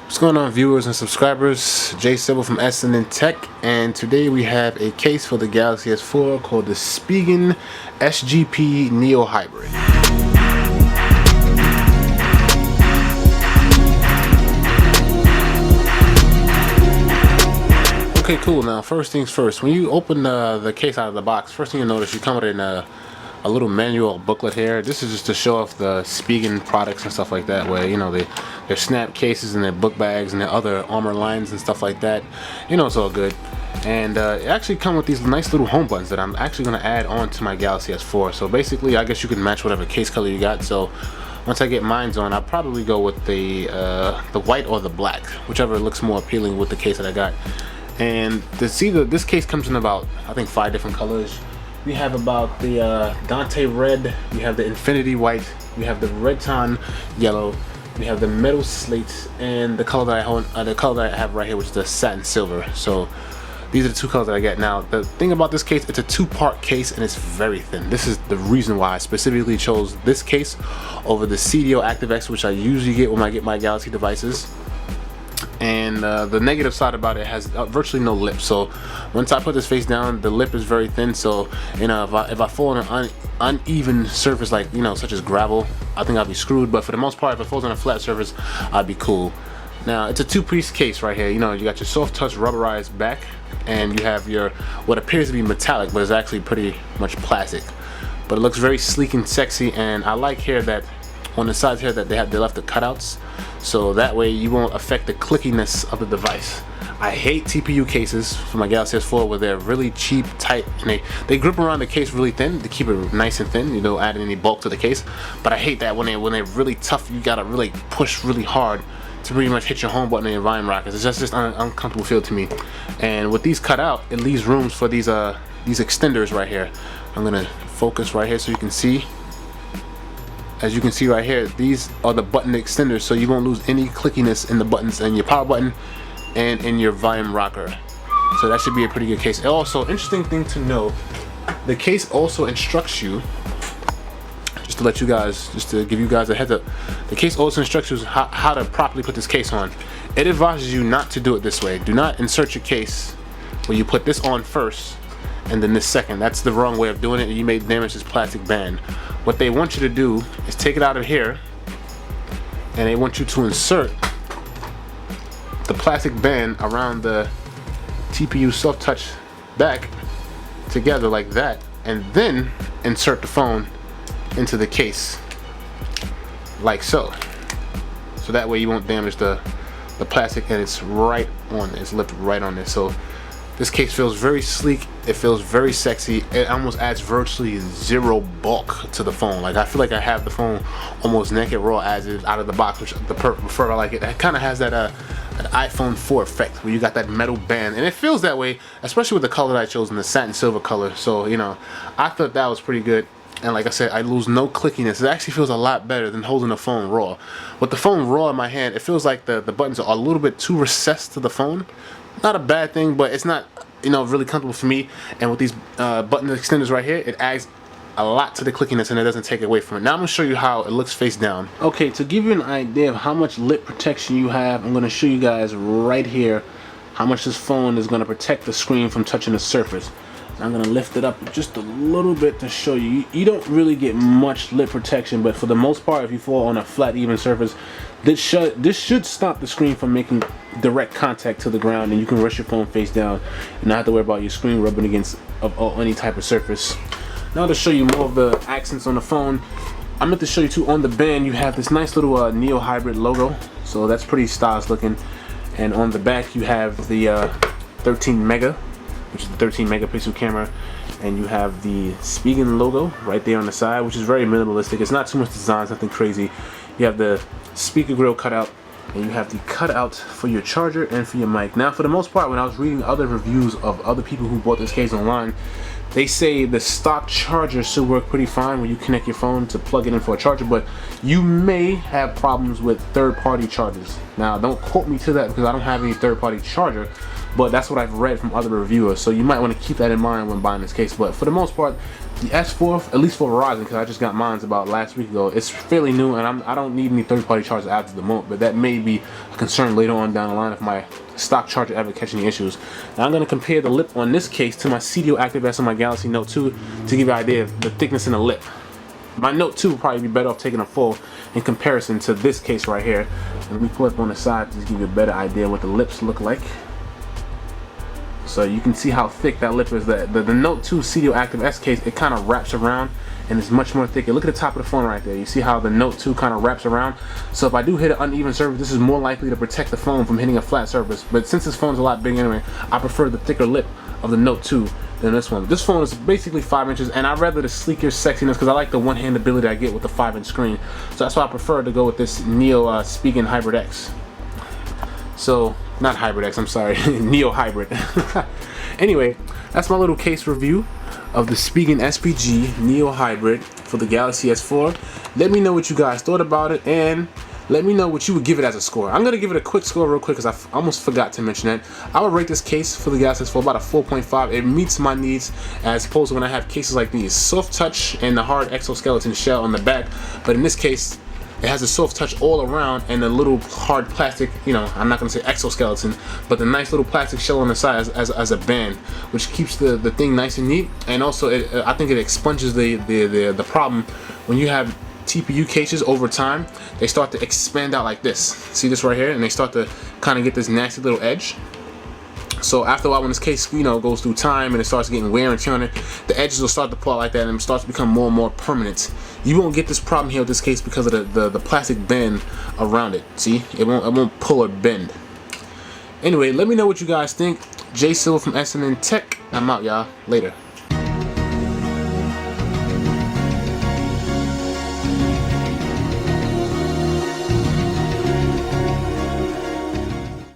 What's going on, viewers and subscribers? Jay Sybil from SNNTEC, and today we have a case for the Galaxy S4 called the Spigen SGP Neo Hybrid. Okay, cool. Now, first things first, when you open the case out of the box, first thing you notice, you come with a little manual booklet here. This is just to show off the Spigen products and stuff like that, where, you know, their snap cases and their book bags and their other armor lines and stuff like that. You know, it's all good. And it actually come with these nice little home buttons that I'm actually going to add on to my Galaxy S4. So basically, I guess you can match whatever case color you got. So once I get mine on, I'll probably go with the white or the black, whichever looks more appealing with the case that I got. And to see this case comes in about, I think, 5 different colors. We have about the Dante red, we have the Infinity white, we have the Redton yellow, we have the metal slate, and the color that I have right here, which is the satin silver. So these are the 2 colors that I get. Now, the thing about this case, it's a 2-part case and it's very thin. This is the reason why I specifically chose this case over the CDO ActiveX, which I usually get when I get my Galaxy devices. And the negative side about it has virtually no lip. So once I put this face down, the lip is very thin. So, you know, if I fall on an uneven surface, like, you know, such as gravel, I think I'll be screwed. But for the most part, if it falls on a flat surface, I'd be cool. Now, it's a 2-piece case right here. You know, you got your soft touch rubberized back, and you have your what appears to be metallic, but it's actually pretty much plastic. But it looks very sleek and sexy, and I like here that on the sides here that they left the cutouts, so that way you won't affect the clickiness of the device. I hate TPU cases for my Galaxy S4 where they're really cheap, tight, and they grip around the case really thin to keep it nice and thin, you know, adding any bulk to the case. But I hate that when they're really tough, you gotta really push really hard to pretty much hit your home button and your volume rockers. It's just an uncomfortable feel to me. And with these cut out, it leaves rooms for these extenders right here. I'm gonna focus right here so you can see. As you can see right here, these are the button extenders, so you won't lose any clickiness in the buttons and your power button and in your volume rocker. So that should be a pretty good case. Also, interesting thing to know, the case also instructs you, just to give you guys a heads up, the case also instructs you how to properly put this case on. It advises you not to do it this way. Do not insert your case where you put this on first and then this second. That's the wrong way of doing it, and you may damage this plastic band. What they want you to do is take it out of here, and they want you to insert the plastic band around the TPU soft touch back together like that, and then insert the phone into the case like so. So that way you won't damage the plastic, and it's right on it. It's lifted right on there. So this case feels very sleek, it feels very sexy, it almost adds virtually zero bulk to the phone. Like, I feel like I have the phone almost naked raw as is out of the box, which the prefer I like it. It kind of has that an iPhone 4 effect where you got that metal band, and it feels that way, especially with the color that I chose in the satin silver color. So, you know, I thought that was pretty good. And like I said, I lose no clickiness. It actually feels a lot better than holding the phone raw. With the phone raw in my hand, it feels like the buttons are a little bit too recessed to the phone. Not a bad thing, but it's not, you know, really comfortable for me. And with these button extenders right here, it adds a lot to the clickiness, and it doesn't take away from it. Now I'm going to show you how it looks face down. Okay, to give you an idea of how much lip protection you have, I'm going to show you guys right here how much this phone is going to protect the screen from touching the surface. I'm going to lift it up just a little bit to show you. You don't really get much lip protection, but for the most part, if you fall on a flat, even surface, this should stop the screen from making direct contact to the ground, and you can rest your phone face down and not have to worry about your screen rubbing against any type of surface. Now to show you more of the accents on the phone, I'm going to show you too, on the band you have this nice little Neo Hybrid logo, so that's pretty stylish looking. And on the back you have the 13 mega, which is the 13 megapixel camera, and you have the Spigen logo right there on the side, which is very minimalistic. It's not too much design, it's nothing crazy. You have the speaker grill cutout, and you have the cutout for your charger and for your mic. Now, for the most part, when I was reading other reviews of other people who bought this case online, they say the stock charger should work pretty fine when you connect your phone to plug it in for a charger, but you may have problems with third-party chargers. Now, don't quote me to that because I don't have any third-party charger, but that's what I've read from other reviewers, so you might want to keep that in mind when buying this case. But for the most part, The S4, at least for Verizon, because I just got mine about last week ago, it's fairly new, and I don't need any third-party chargers after the moment, but that may be a concern later on down the line if my stock charger ever catch any issues. Now I'm going to compare the lip on this case to my CDO Active S on my Galaxy Note 2 to give you an idea of the thickness in the lip. My Note 2 will probably be better off taking a full in comparison to this case right here. And let me pull up on the side to give you a better idea what the lips look like. So you can see how thick that lip is. The Note 2 CDO Active S case, it kind of wraps around and it's much more thicker. Look at the top of the phone right there. You see how the Note 2 kind of wraps around? So if I do hit an uneven surface, this is more likely to protect the phone from hitting a flat surface. But since this phone is a lot bigger anyway, I prefer the thicker lip of the Note 2 than this one. This phone is basically 5 inches, and I'd rather the sleeker sexiness because I like the one-hand ability I get with the 5-inch screen. So that's why I prefer to go with this Neo Spigen Hybrid X. So, not Hybrid X, I'm sorry, Neo Hybrid. Anyway, that's my little case review of the Spigen SPG Neo Hybrid for the Galaxy S4. Let me know what you guys thought about it, and let me know what you would give it as a score. I'm gonna give it a quick score real quick because I almost forgot to mention that. I would rate this case for the Galaxy S4 about a 4.5. It meets my needs as opposed to when I have cases like these. Soft touch and the hard exoskeleton shell on the back, but in this case, it has a soft touch all around and a little hard plastic, you know, I'm not going to say exoskeleton, but the nice little plastic shell on the side as a band, which keeps the thing nice and neat. And also, I think it expunges the problem when you have TPU cases over time. They start to expand out like this. See this right here? And they start to kind of get this nasty little edge. So after a while, when this case, you know, goes through time and it starts getting wear and tear on it, the edges will start to pull out like that and it starts to become more and more permanent. You won't get this problem here with this case because of the plastic bend around it. See, it won't pull or bend. Anyway, let me know what you guys think. J Silver from SNNTEC. I'm out, y'all. Later.